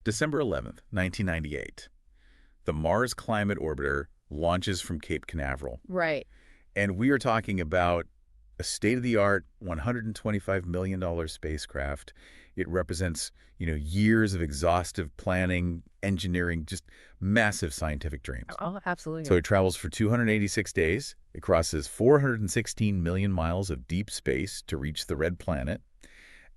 December 11th, 1998. The Mars Climate Orbiter launches from Cape Canaveral. Right. And we are talking about a state-of-the-art $125 million spacecraft. It represents, years of exhaustive planning, engineering, just massive scientific dreams. Oh, absolutely. So it travels for 286 days. It crosses 416 million miles of deep space to reach the red planet.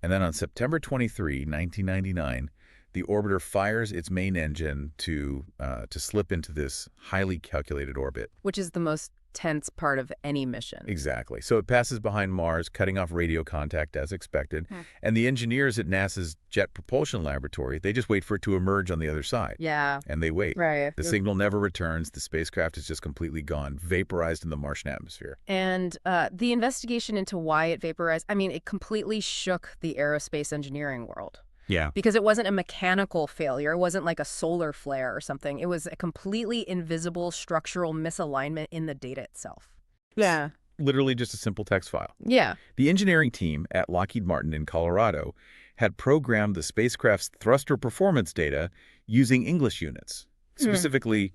And then on September 23, 1999, the orbiter fires its main engine to slip into this highly calculated orbit. Which is the most tense part of any mission. Exactly. So it passes behind Mars, cutting off radio contact as expected. And the engineers at NASA's Jet Propulsion Laboratory, they just wait for it to emerge on the other side. Yeah. And they wait. Right. The signal never returns. The spacecraft is just completely gone, vaporized in the Martian atmosphere. And the investigation into why it vaporized, it completely shook the aerospace engineering world. Yeah. Because it wasn't a mechanical failure. It wasn't like a solar flare or something. It was a completely invisible structural misalignment in the data itself. Yeah. Literally just a simple text file. Yeah. The engineering team at Lockheed Martin in Colorado had programmed the spacecraft's thruster performance data using English units, specifically,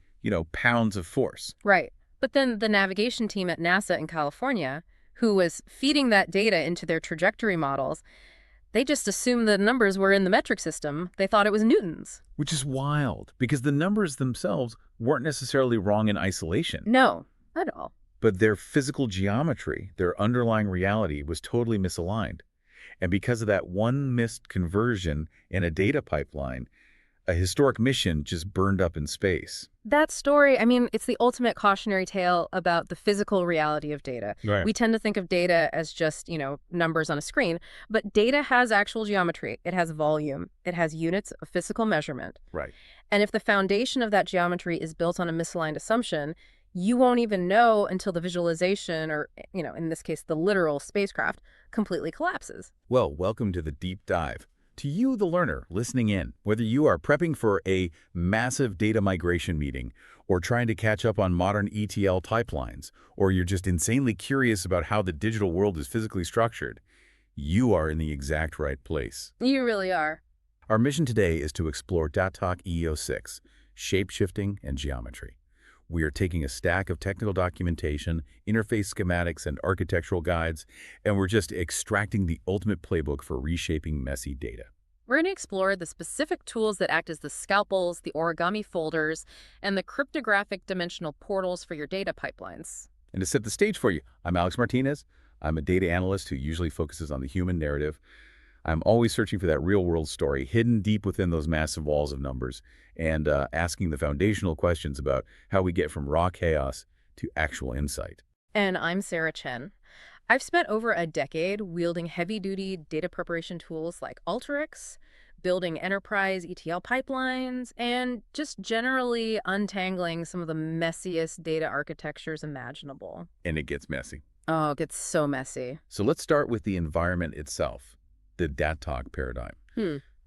pounds of force. Right. But then the navigation team at NASA in California, who was feeding that data into their trajectory models, they just assumed the numbers were in the metric system. They thought it was newtons. Which is wild, because the numbers themselves weren't necessarily wrong in isolation. No, not at all. But their physical geometry, their underlying reality, was totally misaligned. And because of that one missed conversion in a data pipeline, a historic mission just burned up in space. That story, it's the ultimate cautionary tale about the physical reality of data. Right. We tend to think of data as just, numbers on a screen, but data has actual geometry. It has volume. It has units of physical measurement. Right. And if the foundation of that geometry is built on a misaligned assumption, you won't even know until the visualization or, in this case, the literal spacecraft completely collapses. Well, welcome to the deep dive. To you, the learner, listening in, whether you are prepping for a massive data migration meeting or trying to catch up on modern ETL pipelines, or you're just insanely curious about how the digital world is physically structured, you are in the exact right place. You really are. Our mission today is to explore datok.eu, shape-shifting and geometry. We are taking a stack of technical documentation, interface schematics, and architectural guides, and we're just extracting the ultimate playbook for reshaping messy data. We're going to explore the specific tools that act as the scalpels, the origami folders, and the cryptographic dimensional portals for your data pipelines. And to set the stage for you, I'm Alex Martinez. I'm a data analyst who usually focuses on the human narrative. I'm always searching for that real-world story hidden deep within those massive walls of numbers and asking the foundational questions about how we get from raw chaos to actual insight. And I'm Sarah Chen. I've spent over a decade wielding heavy-duty data preparation tools like Alteryx, building enterprise ETL pipelines, and just generally untangling some of the messiest data architectures imaginable. And it gets messy. Oh, it gets so messy. So let's start with the environment itself, the datok paradigm.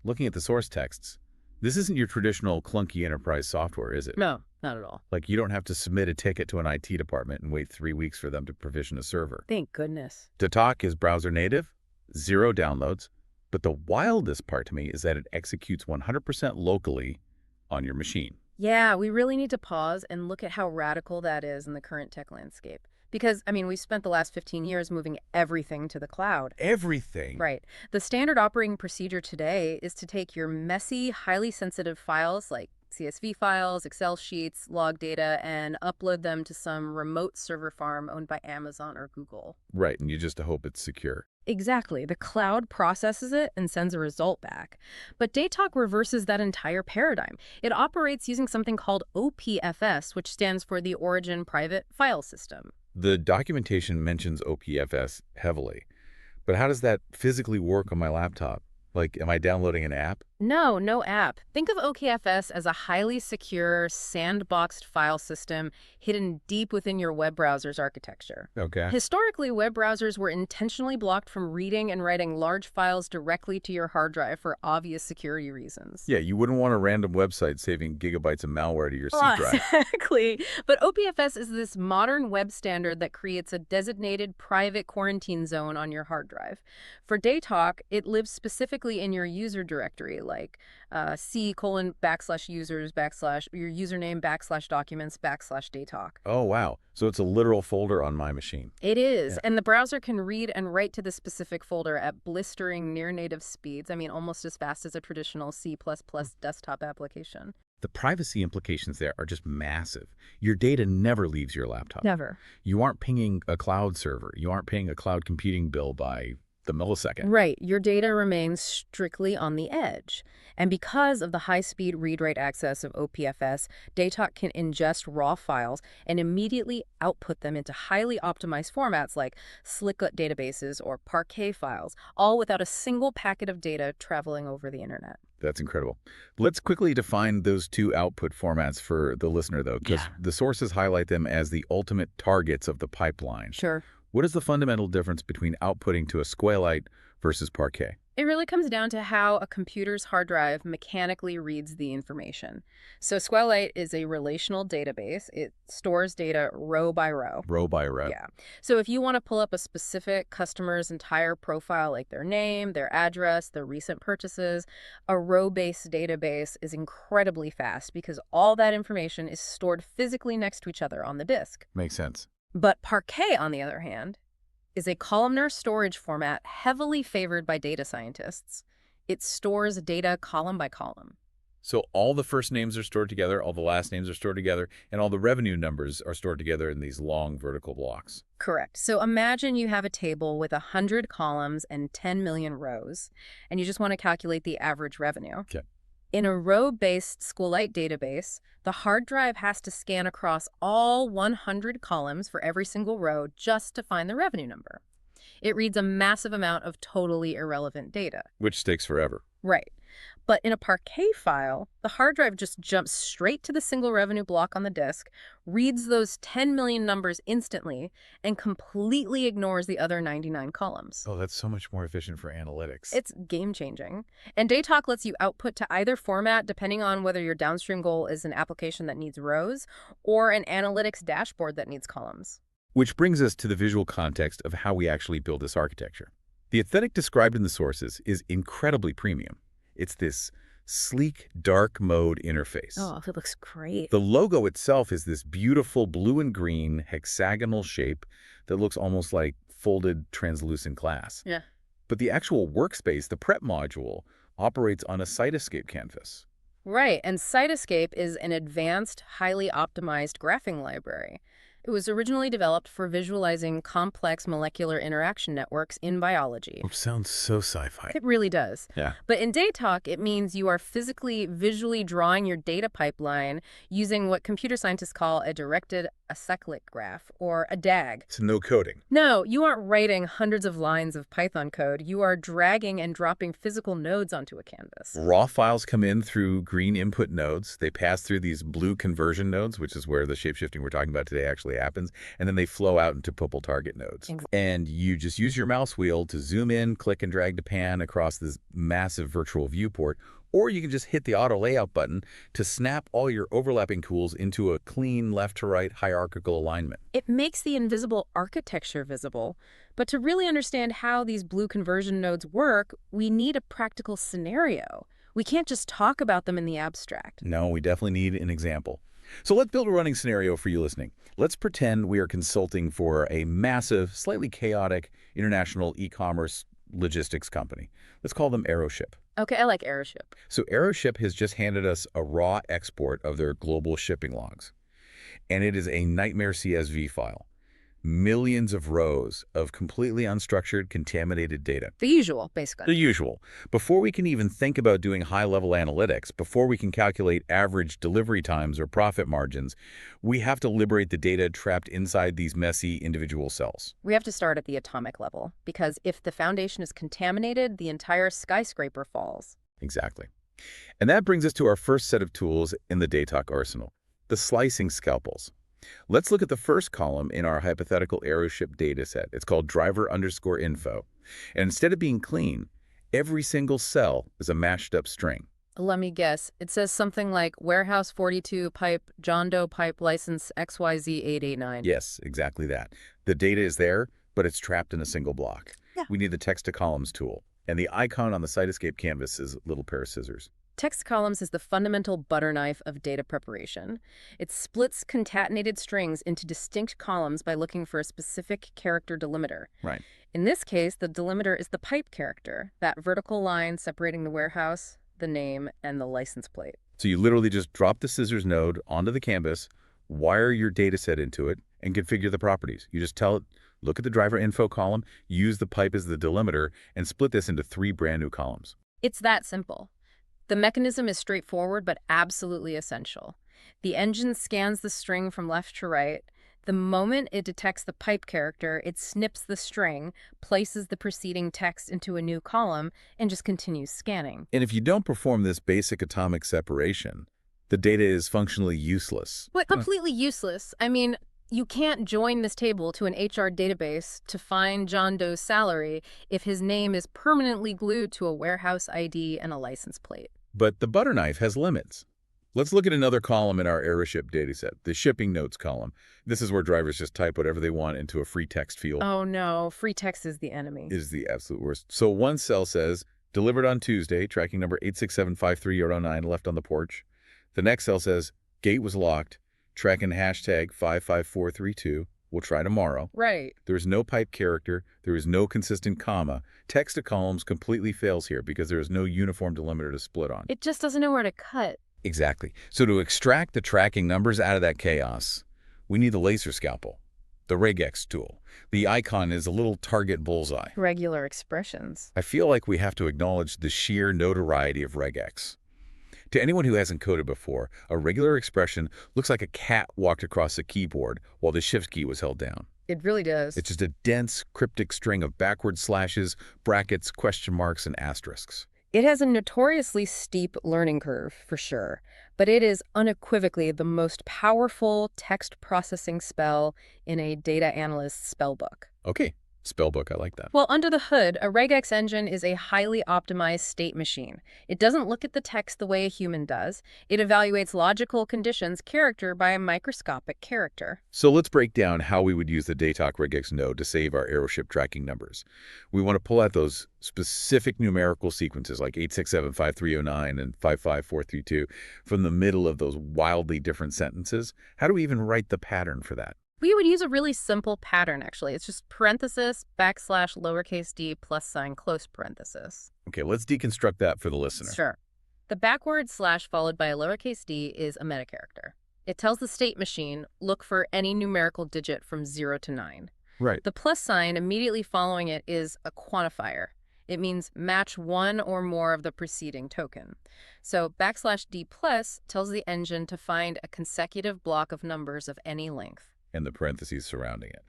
Looking at the source texts, this isn't your traditional clunky enterprise software, is it? No, not at all. Like you don't have to submit a ticket to an IT department and wait 3 weeks for them to provision a server. Thank goodness. Datok is browser native, 0 downloads, but the wildest part to me is that it executes 100% locally on your machine. Yeah, we really need to pause and look at how radical that is in the current tech landscape. Because, we've spent the last 15 years moving everything to the cloud. Everything. Right. The standard operating procedure today is to take your messy, highly sensitive files like CSV files, Excel sheets, log data, and upload them to some remote server farm owned by Amazon or Google. Right, and you just hope it's secure. Exactly. The cloud processes it and sends a result back. But datok reverses that entire paradigm. It operates using something called OPFS, which stands for the Origin Private File System. The documentation mentions OPFS heavily, but how does that physically work on my laptop? Like, am I downloading an app? No, no app. Think of OKFS as a highly secure, sandboxed file system hidden deep within your web browser's architecture. Okay. Historically, web browsers were intentionally blocked from reading and writing large files directly to your hard drive for obvious security reasons. Yeah, you wouldn't want a random website saving gigabytes of malware to your C drive. Exactly. But OPFS is this modern web standard that creates a designated private quarantine zone on your hard drive. For datok, it lives specifically in your user directory, like C:\\users your username /documents /datok. Oh, wow. So it's a literal folder on my machine. It is, Yeah. and the browser can read and write to the specific folder at blistering near-native speeds. I mean, almost as fast as a traditional C++ desktop application. The privacy implications there are just massive. Your data never leaves your laptop. Never. You aren't pinging a cloud server. You aren't paying a cloud computing bill by the millisecond. Right. Your data remains strictly on the edge. And because of the high-speed read-write access of OPFS, Datok can ingest raw files and immediately output them into highly optimized formats like Slicklet databases or Parquet files, all without a single packet of data traveling over the internet. That's incredible. Let's quickly define those two output formats for the listener, though, because the sources highlight them as the ultimate targets of the pipeline. Sure. What is the fundamental difference between outputting to a SQLite versus Parquet? It really comes down to how a computer's hard drive mechanically reads the information. So SQLite is a relational database. It stores data row by row. Row by row. Yeah. So if you want to pull up a specific customer's entire profile, like their name, their address, their recent purchases, a row-based database is incredibly fast because all that information is stored physically next to each other on the disk. Makes sense. But Parquet, on the other hand, is a columnar storage format heavily favored by data scientists. It stores data column by column. So all the first names are stored together, all the last names are stored together, and all the revenue numbers are stored together in these long vertical blocks. Correct. So imagine you have a table with 100 columns and 10 million rows, and you just want to calculate the average revenue. Okay. In a row-based SQLite database, the hard drive has to scan across all 100 columns for every single row just to find the revenue number. It reads a massive amount of totally irrelevant data. Which takes forever. Right. But in a Parquet file, the hard drive just jumps straight to the single revenue block on the disk, reads those 10 million numbers instantly, and completely ignores the other 99 columns. Oh, that's so much more efficient for analytics. It's game-changing. And Datok lets you output to either format depending on whether your downstream goal is an application that needs rows or an analytics dashboard that needs columns. Which brings us to the visual context of how we actually build this architecture. The aesthetic described in the sources is incredibly premium. It's this sleek, dark mode interface. Oh, it looks great. The logo itself is this beautiful blue and green hexagonal shape that looks almost like folded translucent glass. Yeah. But the actual workspace, the prep module, operates on a Cytoscape canvas. Right, and Cytoscape is an advanced, highly optimized graphing library. It was originally developed for visualizing complex molecular interaction networks in biology. Which sounds so sci-fi. It really does. Yeah. But in Datok, it means you are physically, visually drawing your data pipeline using what computer scientists call a directed acyclic graph, or a DAG. So no coding. No, you aren't writing hundreds of lines of Python code. You are dragging and dropping physical nodes onto a canvas. Raw files come in through green input nodes. They pass through these blue conversion nodes, which is where the shapeshifting we're talking about today actually happens, and then they flow out into purple target nodes. And you just use your mouse wheel to zoom in, click and drag to pan across this massive virtual viewport, or you can just hit the auto layout button to snap all your overlapping tools into a clean left to right hierarchical alignment. It makes the invisible architecture visible. But to really understand how these blue conversion nodes work, we need a practical scenario. We can't just talk about them in the abstract. No, we definitely need an example. So let's build a running scenario for you listening. Let's pretend we are consulting for a massive, slightly chaotic international e-commerce logistics company. Let's call them Aeroship. Okay, I like Aeroship. So Aeroship has just handed us a raw export of their global shipping logs. And it is a nightmare CSV file. Millions of rows of completely unstructured, contaminated data. The usual, basically. The usual. Before we can even think about doing high-level analytics, before we can calculate average delivery times or profit margins, we have to liberate the data trapped inside these messy individual cells. We have to start at the atomic level, because if the foundation is contaminated, the entire skyscraper falls. Exactly. And that brings us to our first set of tools in the Datok arsenal, the slicing scalpels. Let's look at the first column in our hypothetical Aeroship dataset. It's called driver_info. And instead of being clean, every single cell is a mashed up string. Let me guess. It says something like warehouse 42 pipe, John Doe pipe license XYZ889. Yes, exactly that. The data is there, but it's trapped in a single block. Yeah. We need the text to columns tool. And the icon on the Cytoscape canvas is a little pair of scissors. Text columns is the fundamental butter knife of data preparation. It splits concatenated strings into distinct columns by looking for a specific character delimiter. Right. In this case, the delimiter is the pipe character, that vertical line separating the warehouse, the name, and the license plate. So you literally just drop the scissors node onto the canvas, wire your data set into it, and configure the properties. You just tell it, look at the driver info column, use the pipe as the delimiter, and split this into 3 brand new columns. It's that simple. The mechanism is straightforward but absolutely essential. The engine scans the string from left to right. The moment it detects the pipe character, it snips the string, places the preceding text into a new column, and just continues scanning. And if you don't perform this basic atomic separation, the data is functionally useless. But completely useless. I mean, you can't join this table to an HR database to find John Doe's salary if his name is permanently glued to a warehouse ID and a license plate. But the butter knife has limits. Let's look at another column in our AeroShip dataset, the shipping notes column. This is where drivers just type whatever they want into a free text field. Oh no, free text is the enemy. Is the absolute worst. So one cell says, delivered on Tuesday, tracking number 8675309 left on the porch. The next cell says, gate was locked, tracking hashtag 55432. We'll try tomorrow. Right. There is no pipe character. There is no consistent comma. Text to columns completely fails here because there is no uniform delimiter to split on. It just doesn't know where to cut. Exactly. So to extract the tracking numbers out of that chaos, we need the laser scalpel, the RegEx tool. The icon is a little target bullseye. Regular expressions. I feel like we have to acknowledge the sheer notoriety of RegEx. To anyone who hasn't coded before, a regular expression looks like a cat walked across a keyboard while the shift key was held down. It really does. It's just a dense, cryptic string of backward slashes, brackets, question marks, and asterisks. It has a notoriously steep learning curve, for sure, but it is unequivocally the most powerful text processing spell in a data analyst's spellbook. Okay, spellbook, I like that. Well, under the hood, a RegEx engine is a highly optimized state machine. It doesn't look at the text the way a human does. It evaluates logical conditions character by a microscopic character. So let's break down how we would use the datok RegEx node to save our AeroShip tracking numbers. We want to pull out those specific numerical sequences like 8675309 and 55432 from the middle of those wildly different sentences. How do we even write the pattern for that? We would use a really simple pattern, actually. It's just parenthesis, backslash, lowercase d, plus sign, close parenthesis. Okay, let's deconstruct that for the listener. Sure. The backward slash followed by a lowercase d is a metacharacter. It tells the state machine, look for any numerical digit from 0 to 9. Right. The plus sign immediately following it is a quantifier. It means match one or more of the preceding token. So backslash d plus tells the engine to find a consecutive block of numbers of any length. And the parentheses surrounding it.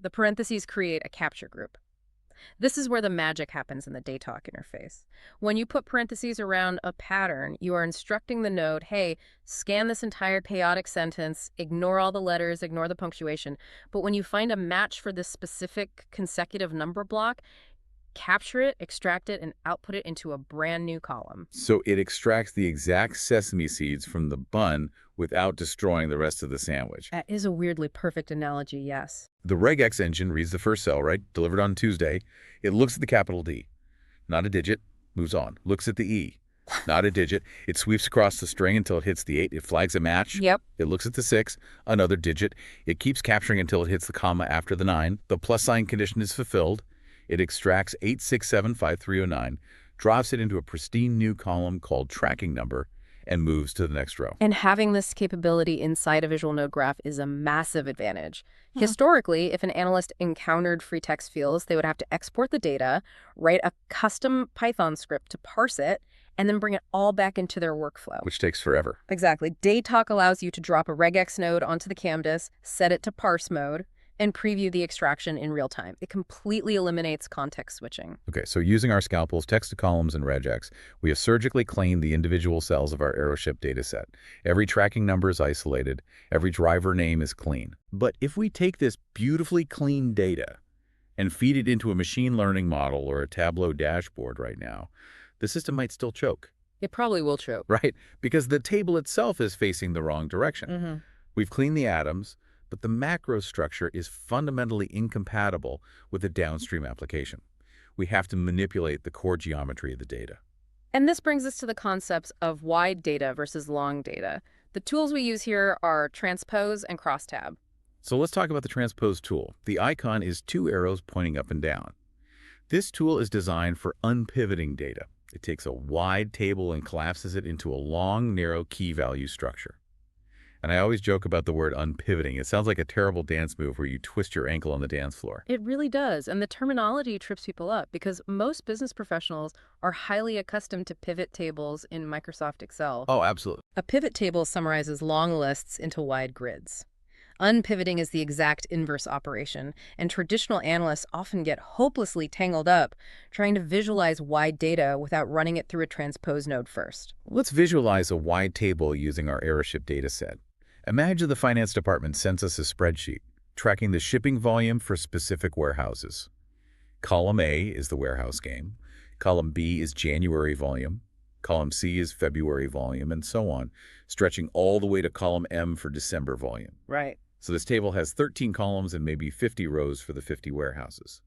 The parentheses create a capture group. This is where the magic happens in the datok interface. When you put parentheses around a pattern, you are instructing the node, hey, scan this entire chaotic sentence, ignore all the letters, ignore the punctuation. But when you find a match for this specific consecutive number block, capture it, extract it, and output it into a brand new column. So it extracts the exact sesame seeds from the bun without destroying the rest of the sandwich. That is a weirdly perfect analogy, yes. The RegEx engine reads the first cell, right? Delivered on Tuesday. It looks at the capital D. Not a digit. Moves on. Looks at the E. Not a digit. It sweeps across the string until it hits the 8. It flags a match. Yep. It looks at the 6. Another digit. It keeps capturing until it hits the comma after the 9. The plus sign condition is fulfilled. It extracts 8675309, drops it into a pristine new column called tracking number, and moves to the next row. And having this capability inside a visual node graph is a massive advantage. Historically, if an analyst encountered free text fields, they would have to export the data, write a custom Python script to parse it, and then bring it all back into their workflow. Which takes forever. Exactly. Datok allows you to drop a RegEx node onto the canvas, set it to parse mode, and preview the extraction in real time. It completely eliminates context switching. Okay, so using our scalpels, text to columns, and RegEx, we have surgically cleaned the individual cells of our AeroShip dataset. Every tracking number is isolated. Every driver name is clean. But if we take this beautifully clean data and feed it into a machine learning model or a Tableau dashboard right now, the system might still choke. It probably will choke. Right, because the table itself is facing the wrong direction. Mm-hmm. We've cleaned the atoms, but the macro structure is fundamentally incompatible with the downstream application. We have to manipulate the core geometry of the data. And this brings us to the concepts of wide data versus long data. The tools we use here are Transpose and Crosstab. So let's talk about the Transpose tool. The icon is two arrows pointing up and down. This tool is designed for unpivoting data. It takes a wide table and collapses it into a long, narrow key value structure. And I always joke about the word unpivoting. It sounds like a terrible dance move where you twist your ankle on the dance floor. It really does, and the terminology trips people up because most business professionals are highly accustomed to pivot tables in Microsoft Excel. Oh, absolutely. A pivot table summarizes long lists into wide grids. Unpivoting is the exact inverse operation, and traditional analysts often get hopelessly tangled up trying to visualize wide data without running it through a transpose node first. Let's visualize a wide table using our AeroShip dataset. Imagine the finance department sends us a spreadsheet tracking the shipping volume for specific warehouses. Column A is the warehouse game. Column B is January volume. Column C is February volume, and so on, stretching all the way to column M for December volume. Right. So this table has 13 columns and maybe 50 rows for the 50 warehouses.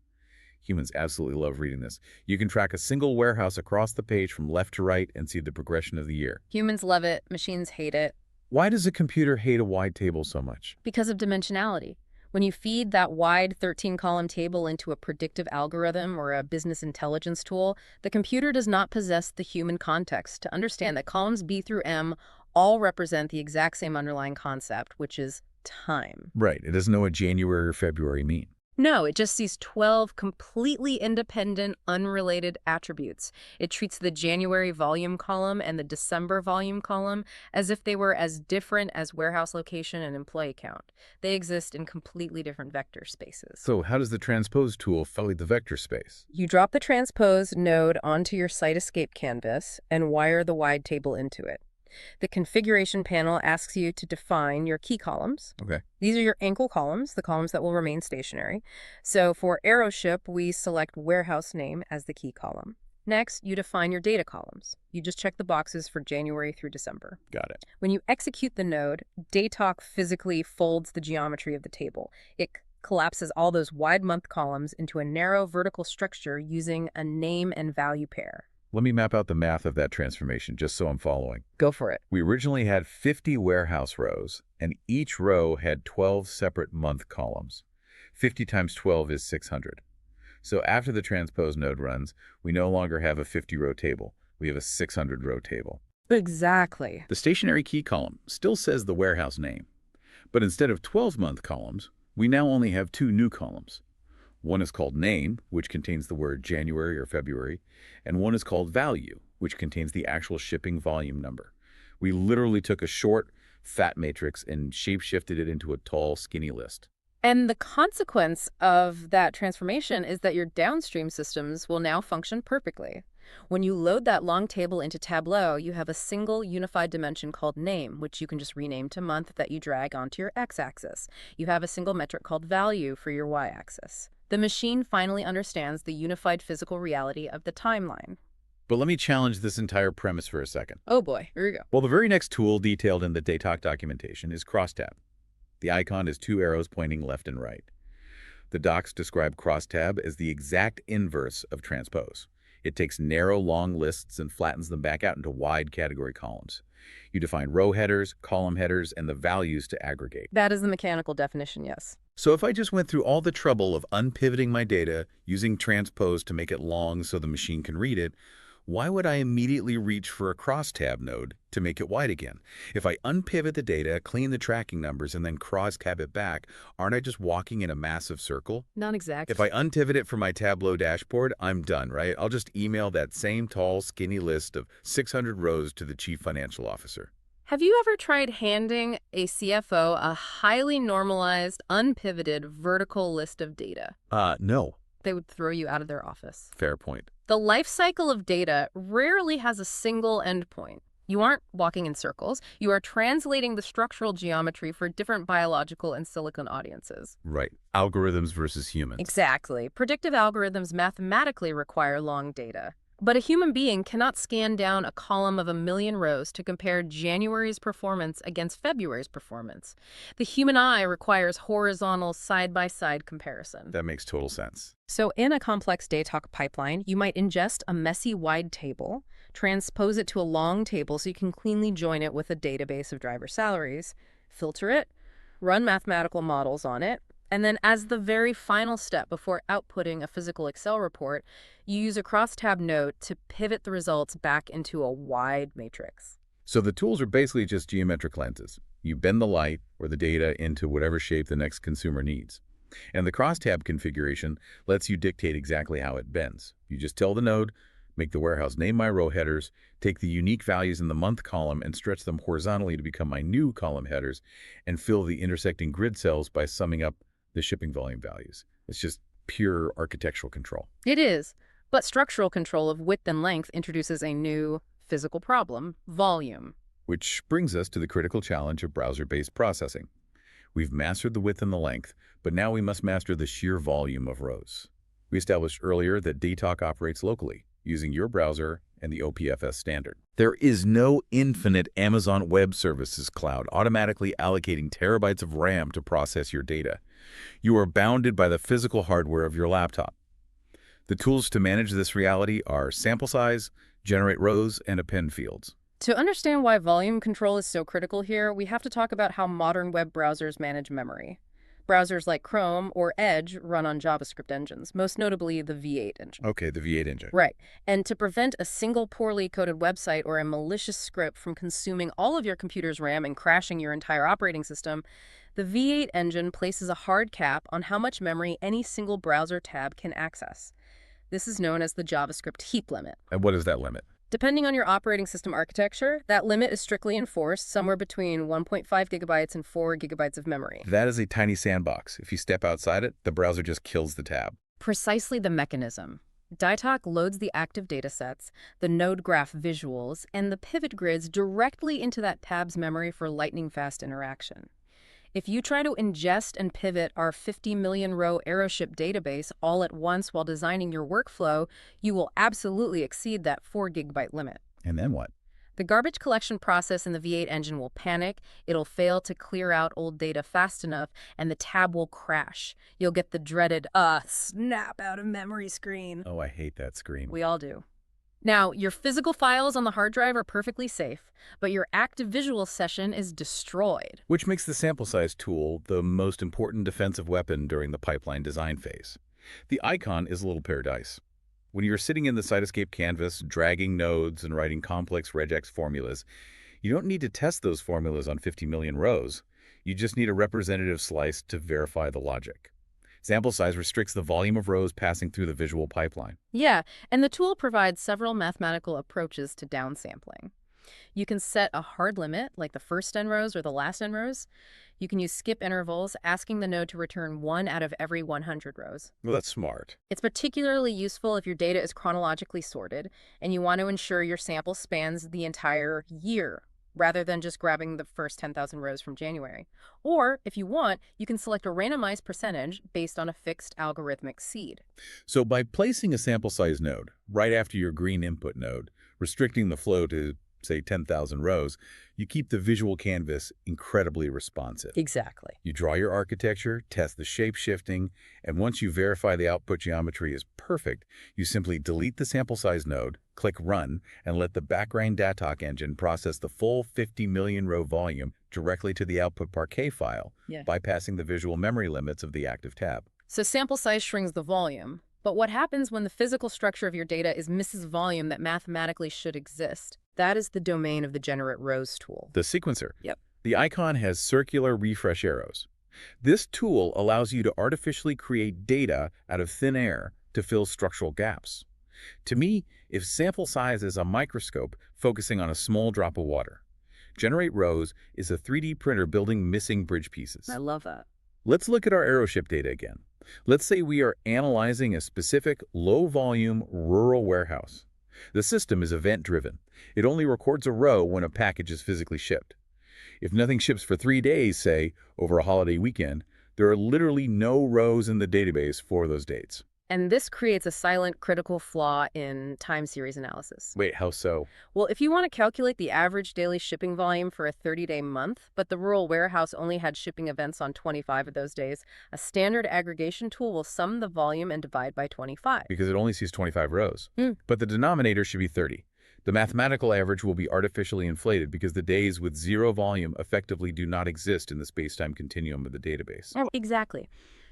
Humans absolutely love reading this. You can track a single warehouse across the page from left to right and see the progression of the year. Humans love it. Machines hate it. Why does a computer hate a wide table so much? Because of dimensionality. When you feed that wide 13-column table into a predictive algorithm or a business intelligence tool, the computer does not possess the human context to understand that columns B through M all represent the exact same underlying concept, which is time. Right. It doesn't know what January or February mean. No, it just sees 12 completely independent, unrelated attributes. It treats the January volume column and the December volume column as if they were as different as warehouse location and employee count. They exist in completely different vector spaces. So how does the Transpose tool follow the vector space? You drop the Transpose node onto your site escape canvas and wire the wide table into it. The configuration panel asks you to define your key columns. Okay. These are your anchor columns, the columns that will remain stationary. So for AeroShip, we select warehouse name as the key column. Next, you define your data columns. You just check the boxes for January through December. Got it. When you execute the node, datok physically folds the geometry of the table. It collapses all those wide month columns into a narrow vertical structure using a name and value pair. Let me map out the math of that transformation just so I'm following. Go for it. We originally had 50 warehouse rows, and each row had 12 separate month columns. 50 times 12 is 600. So after the Transpose node runs, we no longer have a 50-row table. We have a 600-row table. Exactly. The stationary key column still says the warehouse name. But instead of 12-month columns, we now only have two new columns. One is called name, which contains the word January or February, and one is called value, which contains the actual shipping volume number. We literally took a short, fat matrix and shape-shifted it into a tall, skinny list. And the consequence of that transformation is that your downstream systems will now function perfectly. When you load that long table into Tableau, you have a single unified dimension called name, which you can just rename to month that you drag onto your x-axis. You have a single metric called value for your y-axis. The machine finally understands the unified physical reality of the timeline. But let me challenge this entire premise for a second. Oh boy, here we go. Well, the very next tool detailed in the datok documentation is Crosstab. The icon is two arrows pointing left and right. The docs describe Crosstab as the exact inverse of Transpose. It takes narrow, long lists and flattens them back out into wide category columns. You define row headers, column headers, and the values to aggregate. That is the mechanical definition, yes. So if I just went through all the trouble of unpivoting my data, using Transpose to make it long so the machine can read it, why would I immediately reach for a crosstab node to make it wide again? If I unpivot the data, clean the tracking numbers, and then crosstab it back, aren't I just walking in a massive circle? Not exactly. If I unpivot it from my Tableau dashboard, I'm done, right? I'll just email that same tall, skinny list of 600 rows to the chief financial officer. Have you ever tried handing a CFO a highly normalized, unpivoted, vertical list of data? No. They would throw you out of their office. Fair point. The life cycle of data rarely has a single endpoint. You aren't walking in circles. You are translating the structural geometry for different biological and silicon audiences. Right. Algorithms versus humans. Exactly. Predictive algorithms mathematically require long data. But a human being cannot scan down a column of a million rows to compare January's performance against February's performance. The human eye requires horizontal side-by-side comparison. That makes total sense. So in a complex datok pipeline, you might ingest a messy wide table, transpose it to a long table so you can cleanly join it with a database of driver salaries, filter it, run mathematical models on it, and then as the very final step before outputting a physical Excel report, you use a crosstab node to pivot the results back into a wide matrix. So the tools are basically just geometric lenses. You bend the light or the data into whatever shape the next consumer needs. And the crosstab configuration lets you dictate exactly how it bends. You just tell the node, make the warehouse name my row headers, take the unique values in the month column and stretch them horizontally to become my new column headers, and fill the intersecting grid cells by summing up the shipping volume values. It's just pure architectural control. It is, but structural control of width and length introduces a new physical problem, volume. Which brings us to the critical challenge of browser-based processing. We've mastered the width and the length, but now we must master the sheer volume of rows. We established earlier that datok operates locally, using your browser and the OPFS standard. There is no infinite Amazon Web Services cloud automatically allocating terabytes of RAM to process your data. You are bounded by the physical hardware of your laptop. The tools to manage this reality are sample size, generate rows, and append fields. To understand why volume control is so critical here, we have to talk about how modern web browsers manage memory. Browsers like Chrome or Edge run on JavaScript engines, most notably the V8 engine. Okay, the V8 engine. Right. And to prevent a single poorly coded website or a malicious script from consuming all of your computer's RAM and crashing your entire operating system, the V8 engine places a hard cap on how much memory any single browser tab can access. This is known as the JavaScript heap limit. And what is that limit? Depending on your operating system architecture, that limit is strictly enforced somewhere between 1.5 gigabytes and 4 gigabytes of memory. That is a tiny sandbox. If you step outside it, the browser just kills the tab. Precisely the mechanism. datok loads the active datasets, the node graph visuals, and the pivot grids directly into that tab's memory for lightning-fast interaction. If you try to ingest and pivot our 50 million row Aeroship database all at once while designing your workflow, you will absolutely exceed that 4 gigabyte limit. And then what? The garbage collection process in the V8 engine will panic, it'll fail to clear out old data fast enough, and the tab will crash. You'll get the dreaded, snap out of memory screen. Oh, I hate that screen. We all do. Now, your physical files on the hard drive are perfectly safe, but your active visual session is destroyed. Which makes the sample size tool the most important defensive weapon during the pipeline design phase. The icon is a little paradise. When you're sitting in the Cytoscape canvas, dragging nodes and writing complex RegEx formulas, you don't need to test those formulas on 50 million rows. You just need a representative slice to verify the logic. Sample size restricts the volume of rows passing through the visual pipeline. Yeah, and the tool provides several mathematical approaches to downsampling. You can set a hard limit, like the first n rows or the last n rows. You can use skip intervals, asking the node to return 1 out of every 100 rows. Well, that's smart. It's particularly useful if your data is chronologically sorted and you want to ensure your sample spans the entire year, rather than just grabbing the first 10,000 rows from January. Or, if you want, you can select a randomized percentage based on a fixed algorithmic seed. So by placing a sample size node right after your green input node, restricting the flow to, say, 10,000 rows, you keep the visual canvas incredibly responsive. Exactly. You draw your architecture, test the shape shifting, and once you verify the output geometry is perfect, you simply delete the sample size node, click Run, and let the background datok engine process the full 50 million row volume directly to the output Parquet file, bypassing the visual memory limits of the active tab. So sample size shrinks the volume. But what happens when the physical structure of your data is misses volume that mathematically should exist? That is the domain of the Generate Rows tool. The sequencer. Yep. The icon has circular refresh arrows. This tool allows you to artificially create data out of thin air to fill structural gaps. To me, if sample size is a microscope focusing on a small drop of water, Generate Rows is a 3D printer building missing bridge pieces. I love that. Let's look at our Aeroship data again. Let's say we are analyzing a specific low-volume rural warehouse. The system is event-driven. It only records a row when a package is physically shipped. If nothing ships for 3 days, say, over a holiday weekend, there are literally no rows in the database for those dates. And this creates a silent critical flaw in time series analysis. Wait, how so? Well, if you want to calculate the average daily shipping volume for a 30-day month, but the rural warehouse only had shipping events on 25 of those days, a standard aggregation tool will sum the volume and divide by 25. Because it only sees 25 rows. Hmm. But the denominator should be 30. The mathematical average will be artificially inflated because the days with zero volume effectively do not exist in the space-time continuum of the database. Oh, exactly.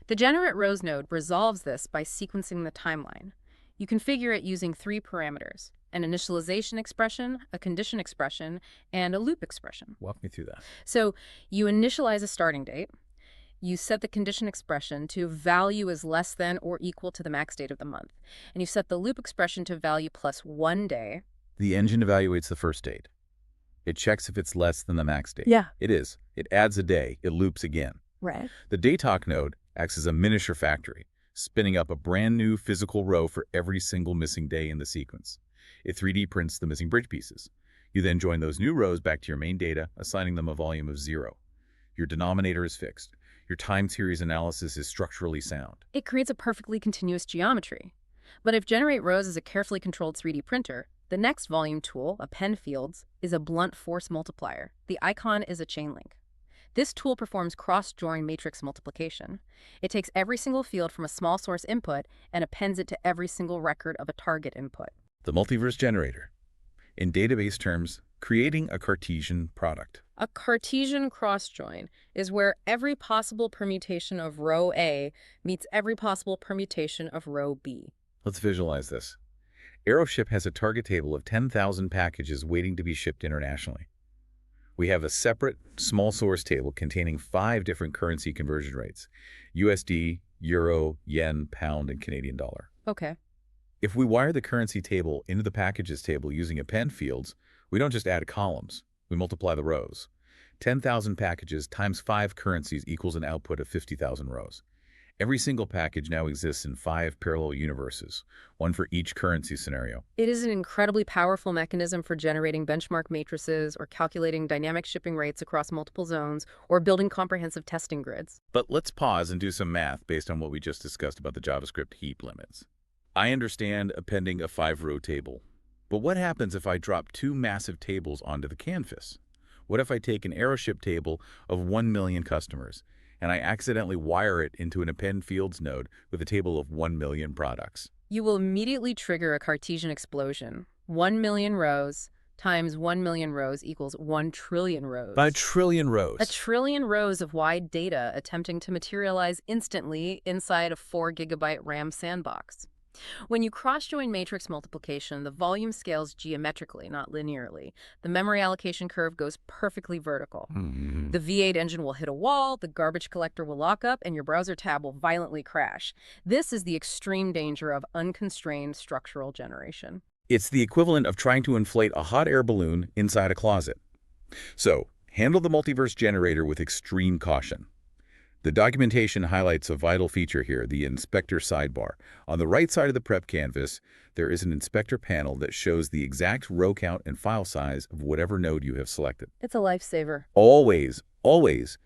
The generate rows node resolves this by sequencing the timeline. You configure it using 3 parameters: an initialization expression, a condition expression, and a loop expression. Walk me through that. So you initialize a starting date. You set the condition expression to value is less than or equal to the max date of the month. And you set the loop expression to value plus 1 day. The engine evaluates the first date. It checks if it's less than the max date. Yeah. It is. It adds a day. It loops again. Right. The datok node acts as a miniature factory, spinning up a brand new physical row for every single missing day in the sequence. It 3D prints the missing bridge pieces. You then join those new rows back to your main data, assigning them a volume of 0. Your denominator is fixed. Your time series analysis is structurally sound. It creates a perfectly continuous geometry. But if Generate Rows is a carefully controlled 3D printer, the next volume tool, Append Fields, is a blunt force multiplier. The icon is a chain link. This tool performs cross-join matrix multiplication. It takes every single field from a small source input and appends it to every single record of a target input. The multiverse generator. In database terms, creating a Cartesian product. A Cartesian cross-join is where every possible permutation of row A meets every possible permutation of row B. Let's visualize this. AeroShip has a target table of 10,000 packages waiting to be shipped internationally. We have a separate small source table containing 5 different currency conversion rates: USD, Euro, Yen, Pound, and Canadian dollar. Okay. If we wire the currency table into the packages table using append fields, we don't just add columns, we multiply the rows. 10,000 packages times 5 currencies equals an output of 50,000 rows. Every single package now exists in 5 parallel universes, one for each currency scenario. It is an incredibly powerful mechanism for generating benchmark matrices or calculating dynamic shipping rates across multiple zones or building comprehensive testing grids. But let's pause and do some math based on what we just discussed about the JavaScript heap limits. I understand appending a 5-row table, but what happens if I drop 2 massive tables onto the canvas? What if I take an AeroShip table of 1 million customers and I accidentally wire it into an append fields node with a table of 1 million products? You will immediately trigger a Cartesian explosion. 1 million rows times 1 million rows equals 1 trillion rows. By a trillion rows. A trillion rows of wide data attempting to materialize instantly inside a 4-gigabyte RAM sandbox. When you cross-join matrix multiplication, the volume scales geometrically, not linearly. The memory allocation curve goes perfectly vertical. The V8 engine will hit a wall, the garbage collector will lock up, and your browser tab will violently crash. This is the extreme danger of unconstrained structural generation. It's the equivalent of trying to inflate a hot air balloon inside a closet. So, handle the multiverse generator with extreme caution. The documentation highlights a vital feature here, the inspector sidebar. On the right side of the prep canvas, there is an inspector panel that shows the exact row count and file size of whatever node you have selected. It's a lifesaver. Always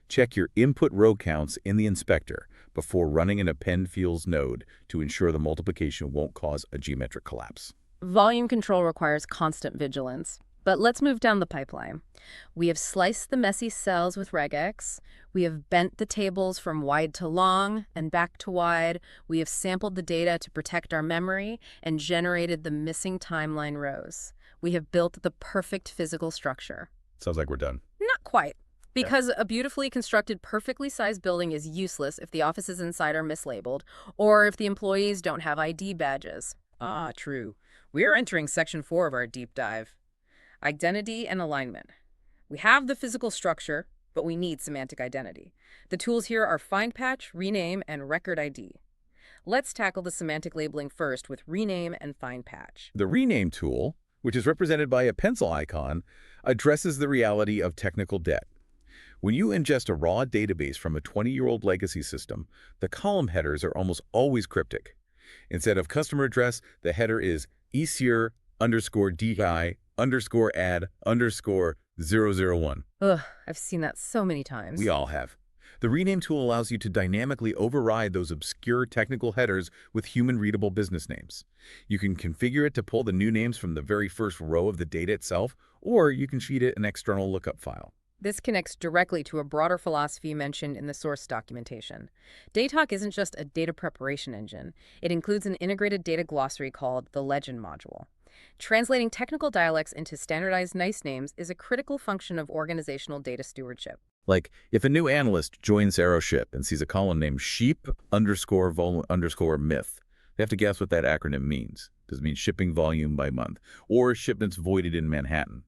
check your input row counts in the inspector before running an append fields node to ensure the multiplication won't cause a geometric collapse. Volume control requires constant vigilance. But let's move down the pipeline. We have sliced the messy cells with RegEx. We have bent the tables from wide to long and back to wide. We have sampled the data to protect our memory and generated the missing timeline rows. We have built the perfect physical structure. Sounds like we're done. Not quite. Because a beautifully constructed, perfectly sized building is useless if the offices inside are mislabeled or if the employees don't have ID badges. Ah, true. We are entering section 4 of our deep dive. Identity and alignment. We have the physical structure, but we need semantic identity. The tools here are Find Patch, Rename, and Record ID. Let's tackle the semantic labeling first with Rename and Find Patch. The Rename tool, which is represented by a pencil icon, addresses the reality of technical debt. When you ingest a raw database from a 20-year-old legacy system, the column headers are almost always cryptic. Instead of customer address, the header is ESIR_DI_add_001. Ugh, I've seen that so many times. We all have. The rename tool allows you to dynamically override those obscure technical headers with human-readable business names. You can configure it to pull the new names from the very first row of the data itself, or you can feed it an external lookup file. This connects directly to a broader philosophy mentioned in the source documentation. Datok isn't just a data preparation engine. It includes an integrated data glossary called the Legend module. Translating technical dialects into standardized nice names is a critical function of organizational data stewardship. Like, if a new analyst joins Aeroship and sees a column named sheep_vol_myth, they have to guess what that acronym means. Does it mean shipping volume by month, or shipments voided in Manhattan?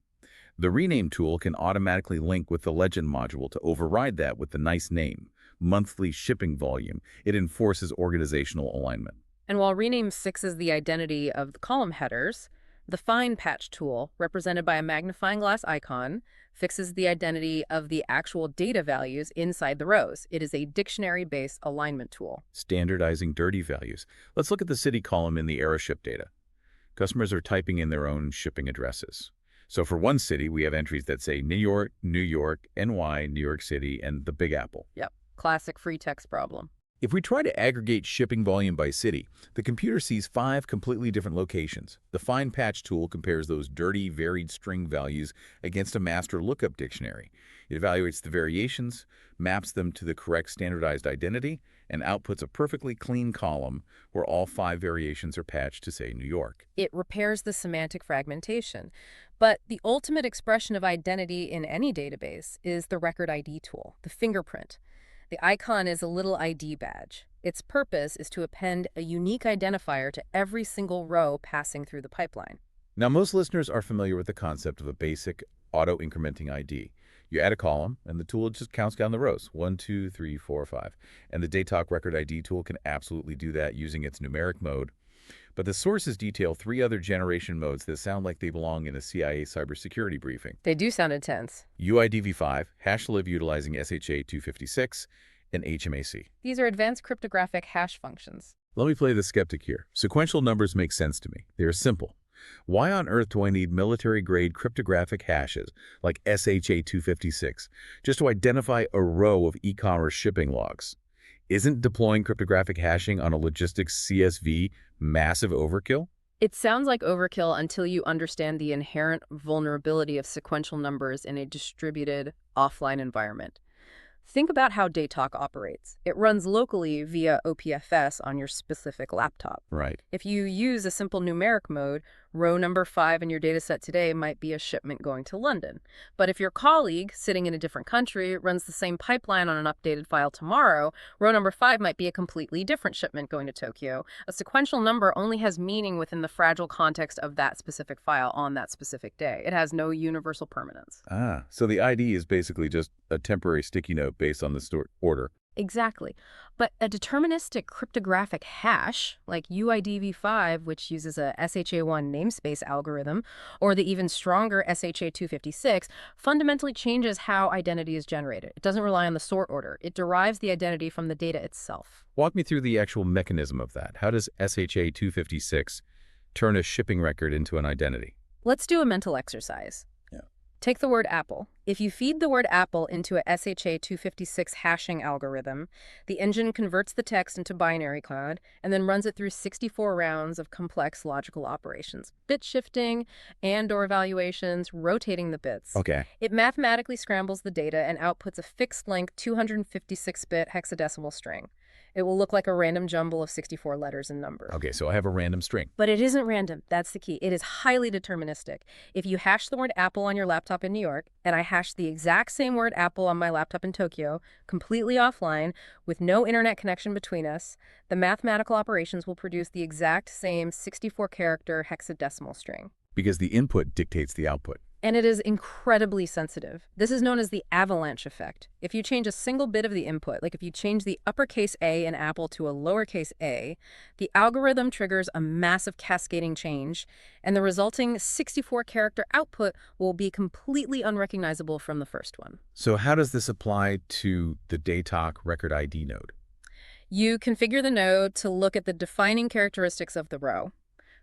The rename tool can automatically link with the Legend module to override that with the nice name, monthly shipping volume. It enforces organizational alignment. And while rename fixes the identity of the column headers, the Find Patch tool, represented by a magnifying glass icon, fixes the identity of the actual data values inside the rows. It is a dictionary-based alignment tool. Standardizing dirty values. Let's look at the city column in the Aeroship data. Customers are typing in their own shipping addresses. So for one city, we have entries that say New York, NY, New York City, and the Big Apple. Yep, classic free text problem. If we try to aggregate shipping volume by city, the computer sees 5 completely different locations. The Find Patch tool compares those dirty, varied string values against a master lookup dictionary. It evaluates the variations, maps them to the correct standardized identity, and outputs a perfectly clean column where all 5 variations are patched to, say, New York. It repairs the semantic fragmentation. But the ultimate expression of identity in any database is the record ID tool, the fingerprint. The icon is a little ID badge. Its purpose is to append a unique identifier to every single row passing through the pipeline. Now, most listeners are familiar with the concept of a basic auto-incrementing ID. You add a column, and the tool just counts down the rows, 1, 2, 3, 4, 5. And the Datok Record ID tool can absolutely do that using its numeric mode. But the sources detail 3 other generation modes that sound like they belong in a CIA cybersecurity briefing. They do sound intense. UIDV5, hash-live utilizing SHA-256, and HMAC. These are advanced cryptographic hash functions. Let me play the skeptic here. Sequential numbers make sense to me. They are simple. Why on earth do I need military-grade cryptographic hashes like SHA-256 just to identify a row of e-commerce shipping logs? Isn't deploying cryptographic hashing on a logistics CSV massive overkill? It sounds like overkill until you understand the inherent vulnerability of sequential numbers in a distributed, offline environment. Think about how Datok operates. It runs locally via OPFS on your specific laptop. Right. If you use a simple numeric mode, row number 5 in your dataset today might be a shipment going to London. But if your colleague, sitting in a different country, runs the same pipeline on an updated file tomorrow, row number 5 might be a completely different shipment going to Tokyo. A sequential number only has meaning within the fragile context of that specific file on that specific day. It has no universal permanence. So the ID is basically just a temporary sticky note based on the stored order. Exactly. But a deterministic cryptographic hash, like UIDV5, which uses a SHA-1 namespace algorithm, or the even stronger SHA-256, fundamentally changes how identity is generated. It doesn't rely on the sort order. It derives the identity from the data itself. Walk me through the actual mechanism of that. How does SHA-256 turn a shipping record into an identity? Let's do a mental exercise. Take the word apple. If you feed the word apple into a SHA-256 hashing algorithm, the engine converts the text into binary code and then runs it through 64 rounds of complex logical operations. Bit shifting and/or evaluations, rotating the bits. Okay. It mathematically scrambles the data and outputs a fixed-length 256-bit hexadecimal string. It will look like a random jumble of 64 letters and numbers. Okay, so I have a random string. But it isn't random. That's the key. It is highly deterministic. If you hash the word apple on your laptop in New York, and I hash the exact same word apple on my laptop in Tokyo, completely offline, with no internet connection between us, the mathematical operations will produce the exact same 64-character hexadecimal string. Because the input dictates the output. And it is incredibly sensitive. This is known as the avalanche effect. If you change a single bit of the input, like if you change the uppercase A in Apple to a lowercase a, the algorithm triggers a massive cascading change, and the resulting 64-character output will be completely unrecognizable from the first one. So how does this apply to the Datok Record ID node? You configure the node to look at the defining characteristics of the row.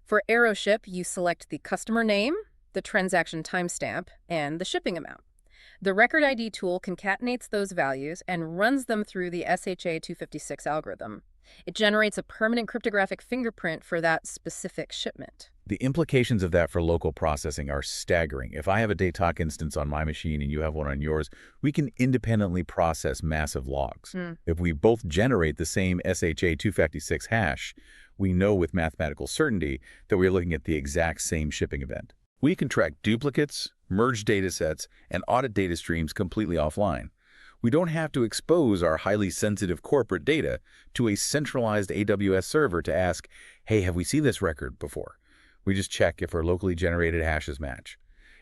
For Aeroship, you select the customer name, the transaction timestamp, and the shipping amount. The record ID tool concatenates those values and runs them through the SHA-256 algorithm. It generates a permanent cryptographic fingerprint for that specific shipment. The implications of that for local processing are staggering. If I have a datok instance on my machine and you have one on yours, we can independently process massive logs. If we both generate the same SHA-256 hash, we know with mathematical certainty that we're looking at the exact same shipping event. We can track duplicates, merge datasets, and audit data streams completely offline. We don't have to expose our highly sensitive corporate data to a centralized AWS server to ask, hey, have we seen this record before? We just check if our locally generated hashes match.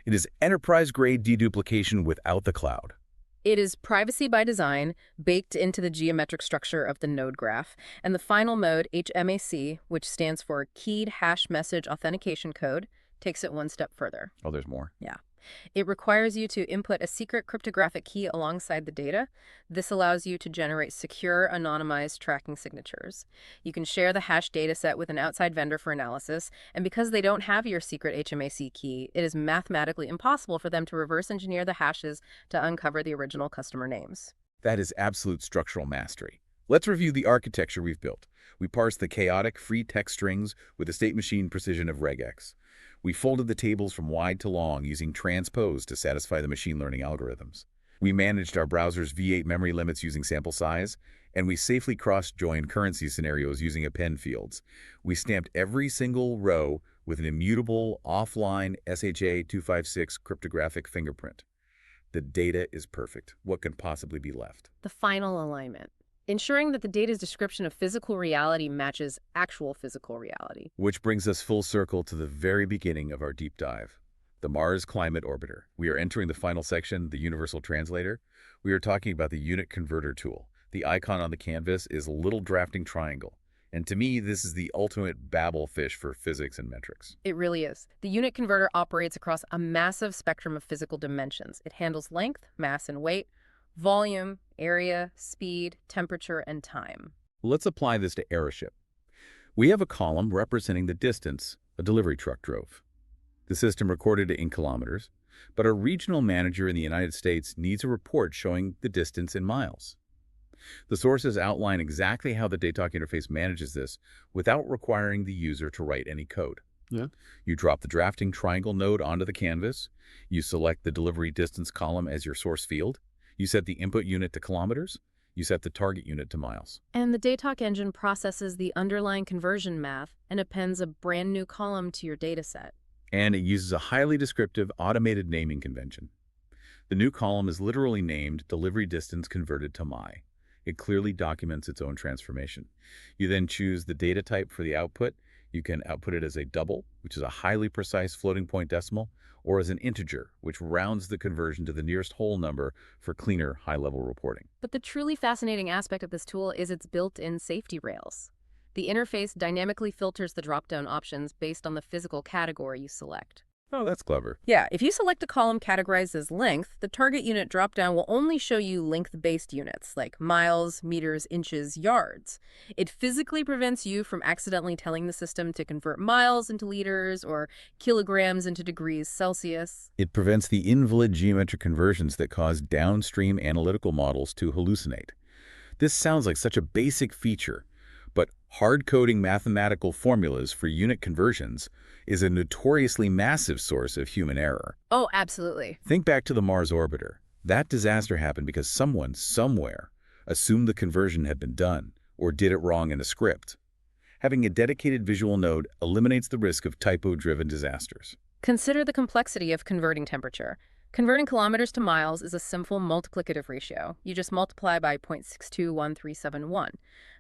It is enterprise-grade deduplication without the cloud. It is privacy by design, baked into the geometric structure of the node graph, and the final mode, HMAC, which stands for Keyed Hash Message Authentication Code, takes it one step further. Oh, there's more. Yeah. It requires you to input a secret cryptographic key alongside the data. This allows you to generate secure, anonymized tracking signatures. You can share the hash dataset with an outside vendor for analysis, and because they don't have your secret HMAC key, it is mathematically impossible for them to reverse engineer the hashes to uncover the original customer names. That is absolute structural mastery. Let's review the architecture we've built. We parsed the chaotic, free text strings with the state machine precision of RegEx. We folded the tables from wide to long using Transpose to satisfy the machine learning algorithms. We managed our browser's V8 memory limits using sample size, and we safely cross-joined currency scenarios using append fields. We stamped every single row with an immutable, offline SHA-256 cryptographic fingerprint. The data is perfect. What can possibly be left? The final alignment. Ensuring that the data's description of physical reality matches actual physical reality. Which brings us full circle to the very beginning of our deep dive, the Mars Climate Orbiter. We are entering the final section, the Universal Translator. We are talking about the unit converter tool. The icon on the canvas is a little drafting triangle. And to me, this is the ultimate Babel fish for physics and metrics. It really is. The unit converter operates across a massive spectrum of physical dimensions. It handles length, mass, and weight, volume, area, speed, temperature, and time. Let's apply this to airship. We have a column representing the distance a delivery truck drove. The system recorded it in kilometers, but a regional manager in the United States needs a report showing the distance in miles. The sources outline exactly how the datok interface manages this without requiring the user to write any code. You drop the drafting triangle node onto the canvas. You select the delivery distance column as your source field. You set the input unit to kilometers. You set the target unit to miles. And the datok engine processes the underlying conversion math and appends a brand new column to your dataset. And it uses a highly descriptive automated naming convention. The new column is literally named delivery distance converted to mi. It clearly documents its own transformation. You then choose the data type for the output. You can output it as a double, which is a highly precise floating point decimal, or as an integer, which rounds the conversion to the nearest whole number for cleaner, high-level reporting. But the truly fascinating aspect of this tool is its built-in safety rails. The interface dynamically filters the drop-down options based on the physical category you select. Oh, that's clever. Yeah, if you select a column categorized as length, the target unit dropdown will only show you length-based units, like miles, meters, inches, yards. It physically prevents you from accidentally telling the system to convert miles into liters or kilograms into degrees Celsius. It prevents the invalid geometric conversions that cause downstream analytical models to hallucinate. This sounds like such a basic feature, but hard-coding mathematical formulas for unit conversions is a notoriously massive source of human error. Oh, absolutely. Think back to the Mars orbiter. That disaster happened because someone, somewhere, assumed the conversion had been done or did it wrong in a script. Having a dedicated visual node eliminates the risk of typo-driven disasters. Consider the complexity of converting temperature. Converting kilometers to miles is a simple multiplicative ratio. You just multiply by 0.621371.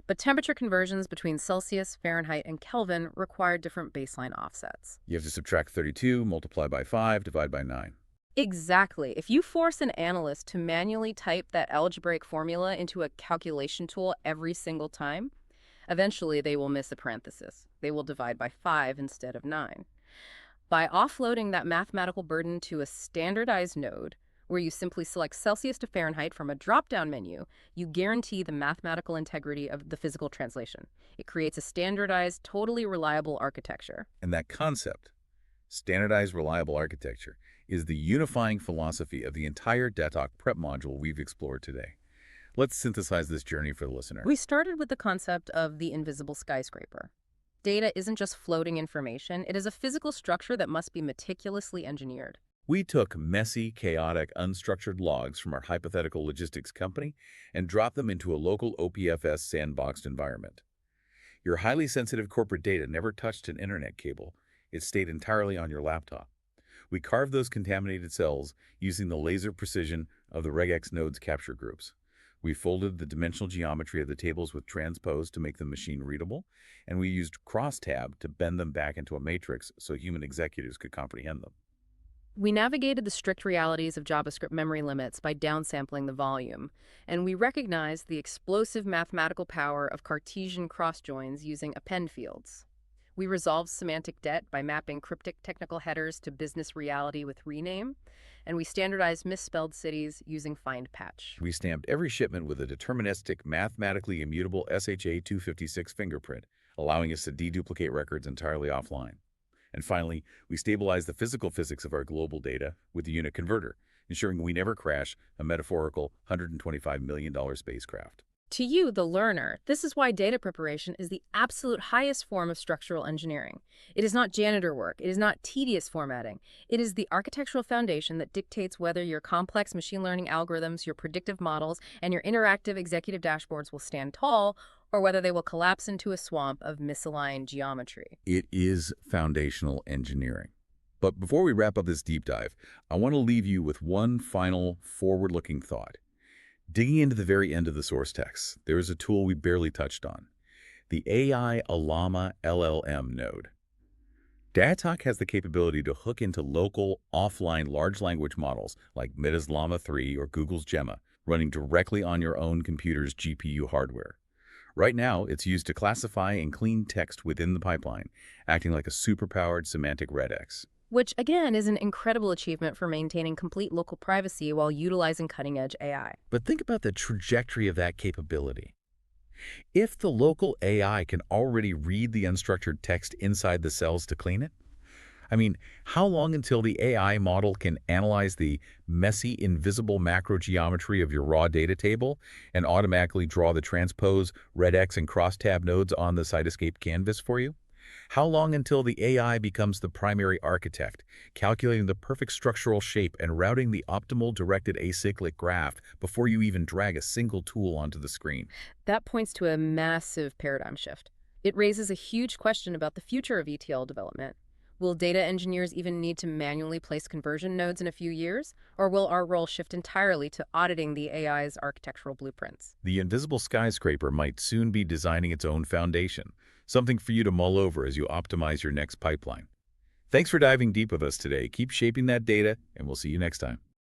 But temperature conversions between Celsius, Fahrenheit, and Kelvin require different baseline offsets. You have to subtract 32, multiply by 5, divide by 9. Exactly. If you force an analyst to manually type that algebraic formula into a calculation tool every single time, eventually they will miss a parenthesis. They will divide by 5 instead of 9. By offloading that mathematical burden to a standardized node, where you simply select Celsius to Fahrenheit from a drop-down menu, you guarantee the mathematical integrity of the physical translation. It creates a standardized, totally reliable architecture. And that concept, standardized reliable architecture, is the unifying philosophy of the entire datok prep module we've explored today. Let's synthesize this journey for the listener. We started with the concept of the invisible skyscraper. Data isn't just floating information, it is a physical structure that must be meticulously engineered. We took messy, chaotic, unstructured logs from our hypothetical logistics company and dropped them into a local OPFS sandboxed environment. Your highly sensitive corporate data never touched an internet cable. It stayed entirely on your laptop. We carved those contaminated cells using the laser precision of the RegEx nodes capture groups. We folded the dimensional geometry of the tables with Transpose to make them machine readable, and we used crosstab to bend them back into a matrix so human executives could comprehend them. We navigated the strict realities of JavaScript memory limits by downsampling the volume, and we recognized the explosive mathematical power of Cartesian cross-joins using append fields. We resolved semantic debt by mapping cryptic technical headers to business reality with rename, and we standardized misspelled cities using find patch. We stamped every shipment with a deterministic, mathematically immutable SHA-256 fingerprint, allowing us to deduplicate records entirely offline. And finally, we stabilized the physical physics of our global data with the unit converter, ensuring we never crash a metaphorical $125 million spacecraft. To you, the learner, this is why data preparation is the absolute highest form of structural engineering. It is not janitor work. It is not tedious formatting. It is the architectural foundation that dictates whether your complex machine learning algorithms, your predictive models, and your interactive executive dashboards will stand tall, or whether they will collapse into a swamp of misaligned geometry. It is foundational engineering. But before we wrap up this deep dive, I want to leave you with one final forward-looking thought. Digging into the very end of the source text, there is a tool we barely touched on, the AI Llama LLM node. datok has the capability to hook into local, offline large language models like Meta's Llama 3 or Google's Gemma, running directly on your own computer's GPU hardware. Right now, it's used to classify and clean text within the pipeline, acting like a superpowered semantic RegEx. Which, again, is an incredible achievement for maintaining complete local privacy while utilizing cutting-edge AI. But think about the trajectory of that capability. If the local AI can already read the unstructured text inside the cells to clean it, how long until the AI model can analyze the messy, invisible macro geometry of your raw data table and automatically draw the transpose, RegEx, and crosstab nodes on the Cytoscape canvas for you? How long until the AI becomes the primary architect, calculating the perfect structural shape and routing the optimal directed acyclic graph before you even drag a single tool onto the screen? That points to a massive paradigm shift. It raises a huge question about the future of ETL development. Will data engineers even need to manually place conversion nodes in a few years? Or will our role shift entirely to auditing the AI's architectural blueprints? The invisible skyscraper might soon be designing its own foundation, something for you to mull over as you optimize your next pipeline. Thanks for diving deep with us today. Keep shaping that data, and we'll see you next time.